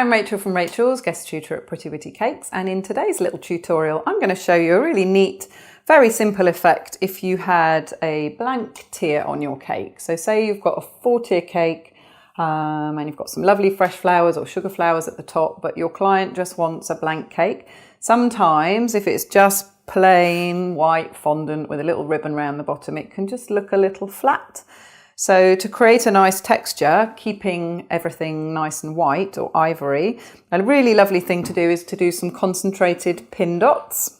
I'm Rachel from Rachel's, guest tutor at Pretty Witty Cakes, and in today's little tutorial I'm going to show you a really neat, very simple effect if you had a blank tier on your cake. So say you've got a 4-tier cake and you've got some lovely fresh flowers or sugar flowers at the top, but your client just wants a blank cake. Sometimes if it's just plain white fondant with a little ribbon around the bottom, it can just look a little flat. So to create a nice texture, keeping everything nice and white or ivory, a really lovely thing to do is to do some concentrated pin dots.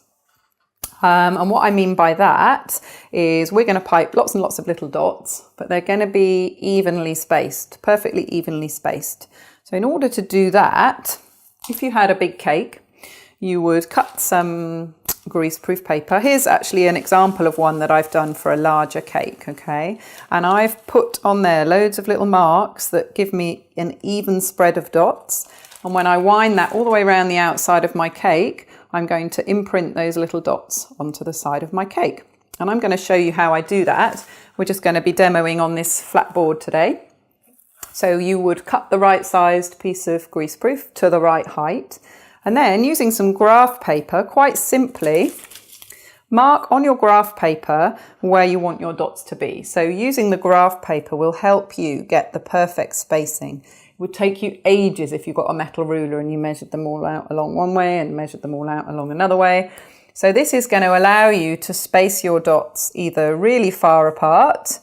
And what I mean by that is we're going to pipe lots and lots of little dots, but they're going to be evenly spaced, perfectly evenly spaced. So in order to do that, if you had a big cake, you would cut some greaseproof paper. Here's actually an example of one that I've done for a larger cake, okay? And I've put on there loads of little marks that give me an even spread of dots. And when I wind that all the way around the outside of my cake, I'm going to imprint those little dots onto the side of my cake. And I'm going to show you how I do that. We're just going to be demoing on this flat board today. So you would cut the right sized piece of greaseproof to the right height. And then using some graph paper, quite simply, mark on your graph paper where you want your dots to be. So using the graph paper will help you get the perfect spacing. It would take you ages if you've got a metal ruler and you measured them all out along one way and measured them all out along another way. So this is going to allow you to space your dots either really far apart.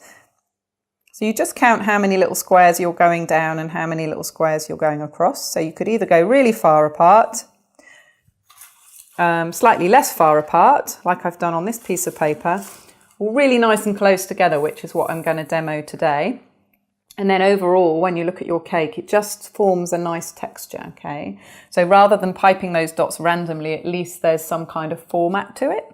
So you just count how many little squares you're going down and how many little squares you're going across. So you could either go really far apart, slightly less far apart, like I've done on this piece of paper, or really nice and close together, which is what I'm going to demo today. And then overall, when you look at your cake, it just forms a nice texture, okay? So rather than piping those dots randomly, at least there's some kind of format to it.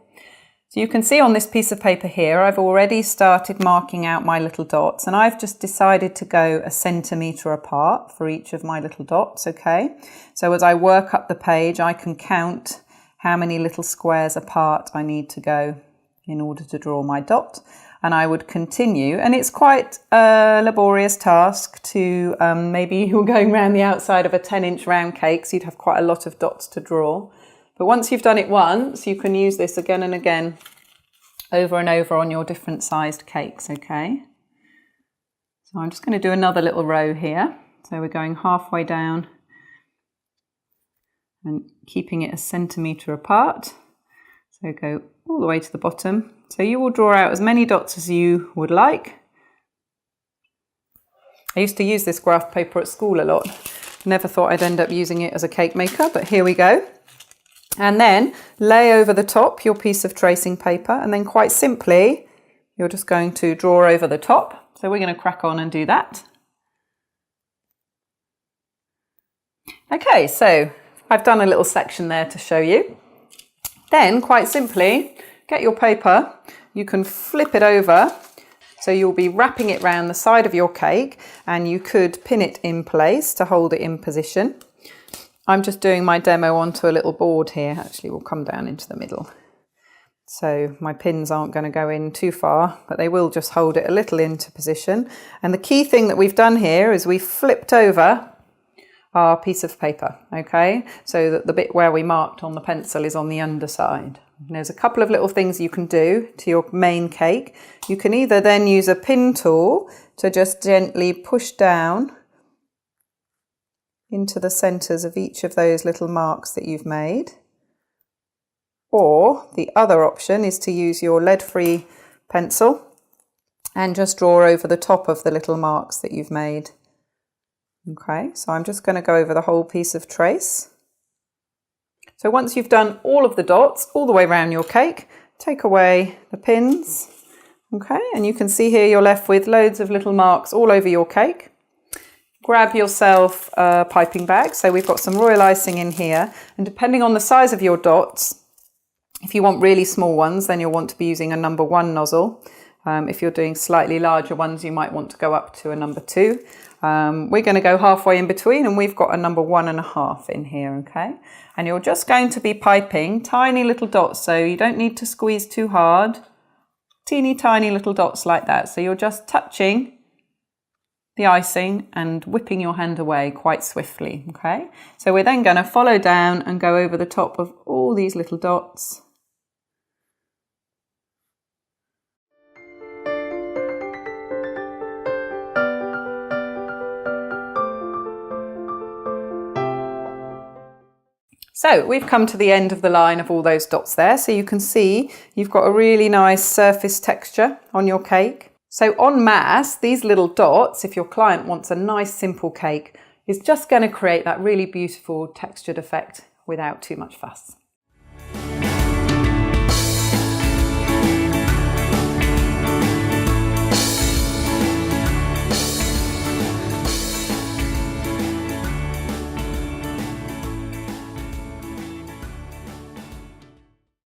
So you can see on this piece of paper here, I've already started marking out my little dots, and I've just decided to go 1 centimetre apart for each of my little dots, okay? So as I work up the page, I can count how many little squares apart I need to go in order to draw my dot. And I would continue, and it's quite a laborious task to, maybe you're going around the outside of a 10-inch round cake, so you'd have quite a lot of dots to draw. But once you've done it once, you can use this again and again, over and over on your different sized cakes, okay? So I'm just going to do another little row here. So we're going halfway down and keeping it 1 centimetre apart. So go all the way to the bottom. So you will draw out as many dots as you would like. I used to use this graph paper at school a lot. Never thought I'd end up using it as a cake maker, but here we go. And then lay over the top your piece of tracing paper, and then quite simply, you're just going to draw over the top. So we're going to crack on and do that. Okay, so I've done a little section there to show you. Then, quite simply, get your paper, you can flip it over, so you'll be wrapping it round the side of your cake, and you could pin it in place to hold it in position. I'm just doing my demo onto a little board here. Actually, we'll come down into the middle. So my pins aren't going to go in too far, but they will just hold it a little into position. And the key thing that we've done here is we've flipped over our piece of paper, okay? So that the bit where we marked on the pencil is on the underside. And there's a couple of little things you can do to your main cake. You can either then use a pin tool to just gently push down into the centres of each of those little marks that you've made. Or the other option is to use your lead-free pencil and just draw over the top of the little marks that you've made. Okay, so I'm just going to go over the whole piece of trace. So once you've done all of the dots all the way around your cake, take away the pins. Okay, and you can see here you're left with loads of little marks all over your cake. Grab yourself a piping bag. So we've got some royal icing in here, and depending on the size of your dots, if you want really small ones, then you'll want to be using a number 1 nozzle. If you're doing slightly larger ones, you might want to go up to a number 2. We're going to go halfway in between, and we've got a number 1.5 in here, okay? And you're just going to be piping tiny little dots, so you don't need to squeeze too hard. Teeny tiny little dots like that. So you're just touching the icing and whipping your hand away quite swiftly, okay? So we're then going to follow down and go over the top of all these little dots. So we've come to the end of the line of all those dots there. So you can see you've got a really nice surface texture on your cake. So en masse, these little dots, if your client wants a nice simple cake, is just going to create that really beautiful textured effect without too much fuss.